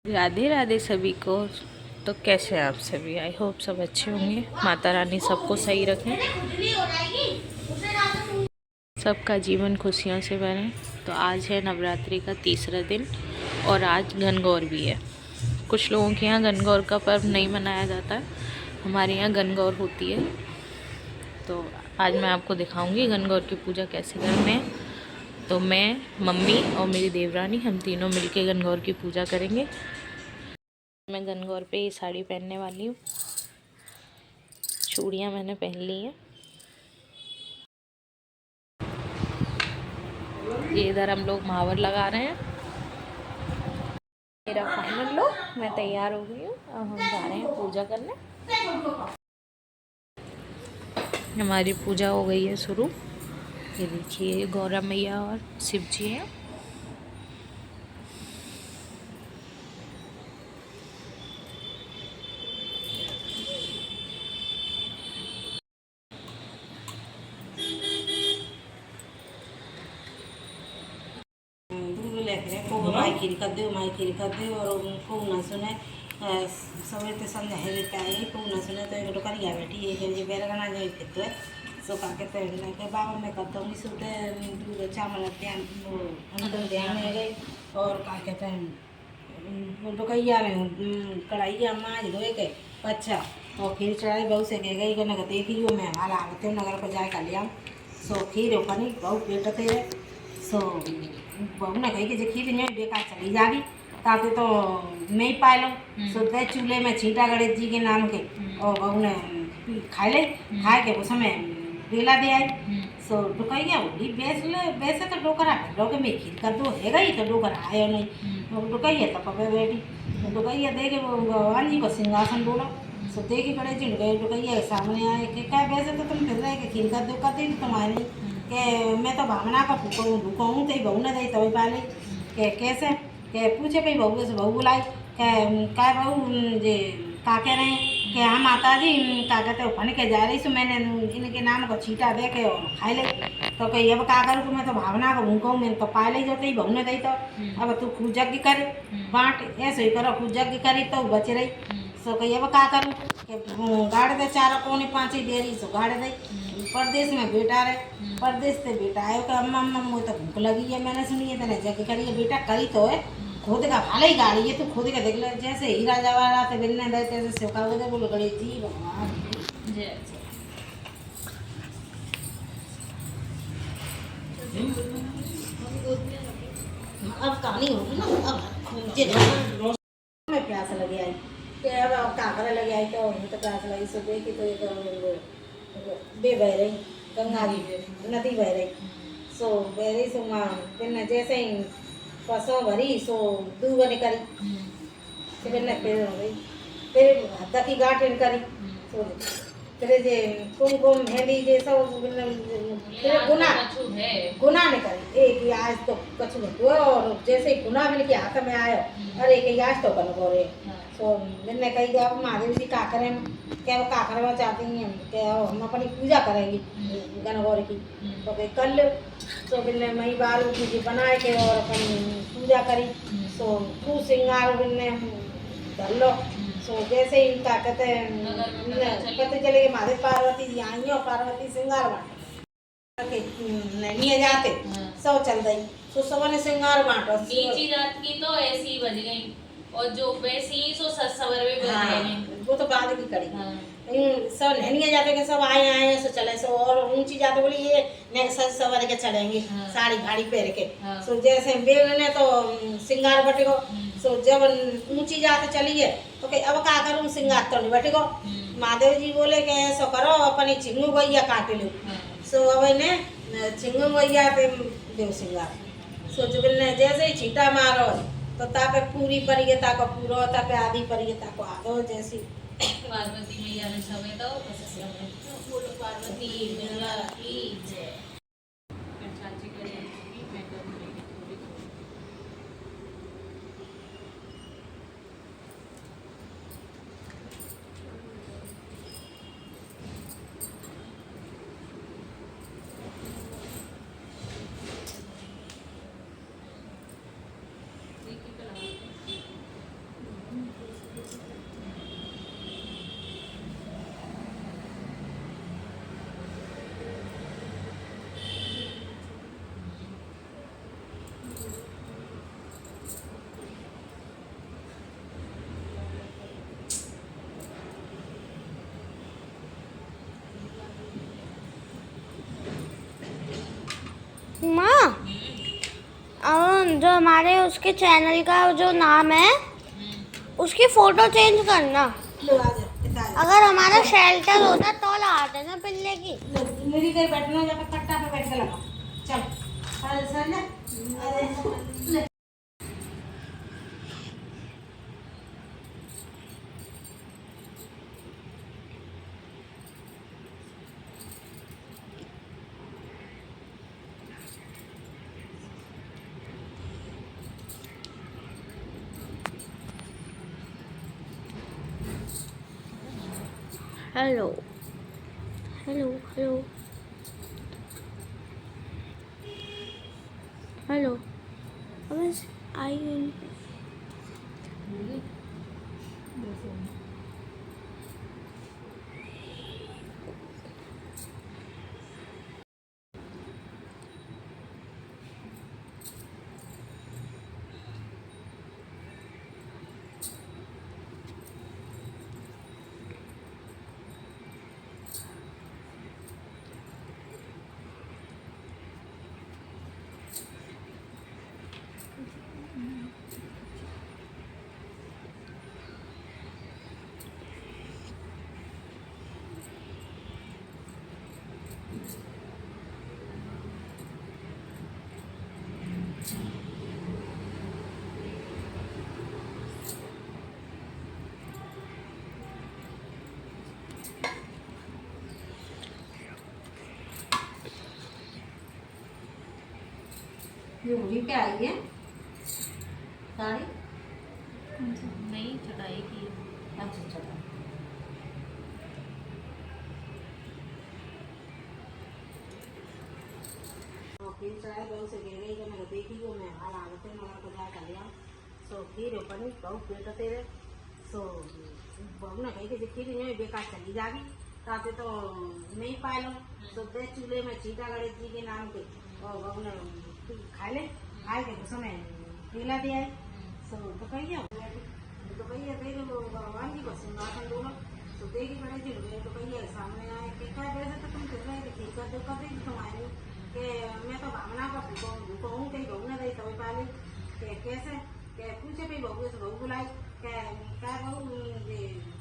राधे राधे सभी को। तो कैसे हैं आप सभी? आई होप सब अच्छे होंगे। माता रानी सबको सही रखें, सबका जीवन खुशियों से भरे। तो आज है नवरात्रि का तीसरा दिन और आज गणगौर भी है। कुछ लोगों के यहाँ गणगौर का पर्व नहीं मनाया जाता, हमारे यहाँ गणगौर होती है। तो आज मैं आपको दिखाऊंगी गणगौर की पूजा कैसे करते हैं। तो मैं, मम्मी और मेरी देवरानी हम तीनों मिलके गणगौर की पूजा करेंगे। मैं गणगौर पे ये साड़ी पहनने वाली हूँ। चूड़ियाँ मैंने पहन ली हैं। ये इधर हम लोग महावर लगा रहे हैं। मेरा फाइनल लुक, मैं तैयार हो गई हूँ। अब हम जा रहे हैं पूजा करने। हमारी पूजा हो गई है शुरू। ये देखिए गौरा मैया और शिव जी हैं। माइकिन कर दे और उनको ना सुने सवेरे तो संध्या है देता है को ना सुने तो एक करिया बैठी है ये बेरगना जो खेत है सो का के तो के बाबा मैं करता हूँ सुते दूध चावल ध्यान अंदर ध्यान है गई और का के तो कहिया में कढ़ाई माज धोए के अच्छा और खीर चढ़ाई बहु से गई कि नगर देखियो मैं हाल आते नगर को जाए कर लिया सो खीर ओपनी बहु पेट थे सो बहू ने कही कि जो खीर में बेकार चली जागी ताकि तो मैं ही पाए लो सो ते चूल्हे में छींटा गणेश जी के नाम के और बहू ने खाए ले खाए के उस समय बेला दे आई सो डुकैया बोली वैसे तो डोकरा डोके में खीर कर दो है गई तो डोकरा आयो नहीं डुकैया तो पपे बैठी डुकैया दे के वो भगवान जी को सिंहासन बोला सो दे के गणेश जी डुकैया के सामने आए कि क्या वैसे तो तुम फिर रहे कि खीर कर दो करते तुम्हारी के मैं तो भावना का भूखा हूँ तो बहू ने दी तभी पाले के कैसे के पूछे भाई बहू से बहू बुलाई के क्या बहू जे का कह रहे हैं कि हाँ माता जी का कहते हो फन के जा रही सो मैंने इनके नाम को छीटा दे के और खाई ले तो कही अब का करूँ मैं तो भावना का भूखा हूँ मैं तो पा ले जाते ही बहू ने दी तो अब तू खूब यज्ञ कर बांट ऐसे ही करो खूब यज्ञ करी तो बच रही सो कही अब का करूँ कि गाड़ दे 4-4:45 देरी सो गाड़ दे परदेश में बेटा रहे परदेश से बेटा आयो कि अम्मा अम्मा मुझे तो भूख लगी है मैंने सुनी है तेने जगह करी है बेटा करी तो है खुद का भाले ही गाड़ी है तू खुद का देख ले जैसे हीरा जवाहरात बिलने दे तैसे सिखा दे बोलो गणेश जी भगवान जय अब कहानी होगी ना अब में प्यास लगी आई कि अब काकरा लगी आई तो प्यास लगी सुबह की तो बे बह रही गंगा नदी बह रही सो बह रही सो माँ बिन जैसे ही पसों भरी सो दूबने करी बिन फिर हो गई फिर हद्दा की गाठन करी सो फिर जे कुमकुम मेहंदी जे सब फिर गुना ने करी एक आज तो कछु हुआ और जैसे ही गुना मिल के हाथ में आयो अरे कि आज तो बन गोरे सो मैंने कही कि अब महादेव जी का करें क्या वो का करवा चाहती हैं क्या हम अपनी पूजा करेंगे गणगौर की तो भाई कल तो बिन्ने मई बारू जी बनाए के और अपन पूजा करी सो खूब श्रृंगार बिन्ने धर लो सो जैसे ही इनका कहते पता चले कि महादेव पार्वती जी आई और पार्वती श्रृंगार बांटे नहीं जाते सब चल गई तो सब ने श्रृंगार बांटो नीची जात की तो ऐसी ही बज गई और जो वैसी सो सवर में बज रहे हैं वो तो बाद की कड़ी सब नहीं जाते के सब आए सो चले सो और ऊंची जाते बोली ये नेक्स्ट सवर के चलेंगे साड़ी भाड़ी पहन के सो जैसे बेग ने तो श्रृंगार बटेगो सो जब ऊंची जाते चलिए तो के अब का करूं श्रृंगार तो नहीं बटेगो महादेव जी बोले के ऐसा करो अपनी चिंगू गैया काट लो सो अब ने चिंगू गैया पे देव श्रृंगार सो जब ने जैसे ही छीटा मारो तो तापे पूरी परियता को पूरा तापे आधी परियता को आधो जैसी पार्वती मैया ने समय तो बोलो पार्वती मैया की जय। चाची करें मैं करूँगी जो हमारे उसके चैनल का जो नाम है उसकी फोटो चेंज करना। लो आ जा, इतना आ जा। अगर हमारा शेल्टर होता तो ला देना पिल्ले की। लो, मेरी देर बैठना जब तक कट्टा पे बैठ के लगा। चल अरे सर ले, अरे ले। हेलो हेलो हेलो हेलो बस आई गई। ये वहीं पे आई है साड़ी। नहीं चढ़ाई की। अच्छा चलो। फिर चाहे बहुत से गिर गई जब मैं देखी वो मैं हाल आते मगर को जा कर लिया सो फिर ऊपर नहीं बहुत पेट तेरे सो बहू ने कही कि फिर ये बेकार चली जागी ताते तो नहीं पाए लो तो दे चूल्हे में चीटा गणेश जी के नाम के और बहू ने खा ले खाए के उस समय पीला दिया है सो तो कहिए तो कहिए तेरे भगवान जी को सिंहासन दोनों तो देखी गणेश जी हो तो कहिए सामने आए कि क्या वैसे तो तुम चल रहे थे ठीक कर दो कभी तुम आए कि मैं तो भावना का भूखो हूँ कहीं बहू ने रही तभी पाली के कैसे के पूछे भाई बहू से बहू बुलाई क्या बहू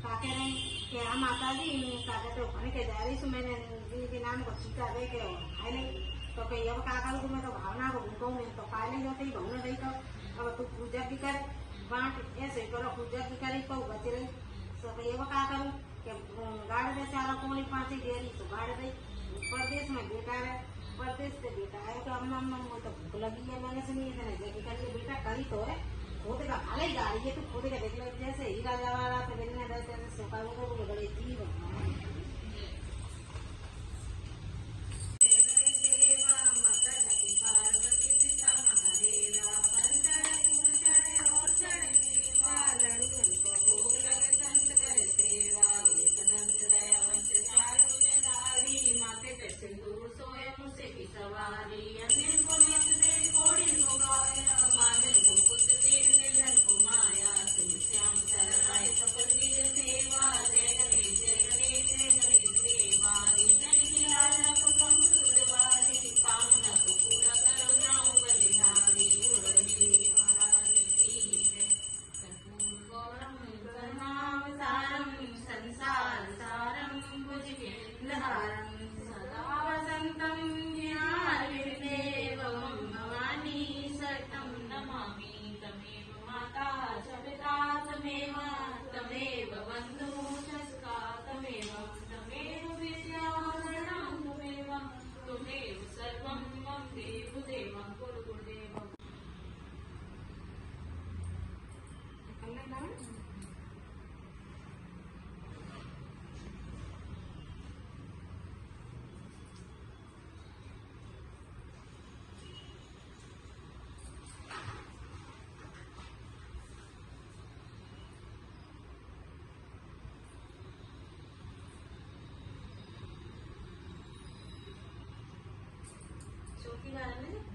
का कह रहे कि हम माता जी का कहते खाने के जा रही हूँ मैंने जिनके नाम को चीता दे के खाए नहीं तो कहीं अब का करूँ तुम्हें तो भावना को भूखो हूँ तो खा नहीं जाते बहू ने रही तो अब तू पूजा भी कर बांट ऐसे करो पूजा भी करी तो बच रही तो कहीं अब का करूँ कि गाड़ दे चारों कोनी पाँच गेरी तो गाड़ दे परदेश में बेटा है परदेश से बेटा है तो अम्मा तो भूख लगी है मैंने सुनी है जैसे करिए बेटा करी तो है खोदे का खाले ही गाड़ी है तू खोदे का देख ले जैसे हीरा जवाहरा तो देखने रहते हैं सोखा वो बड़े जीव चौकी बारे में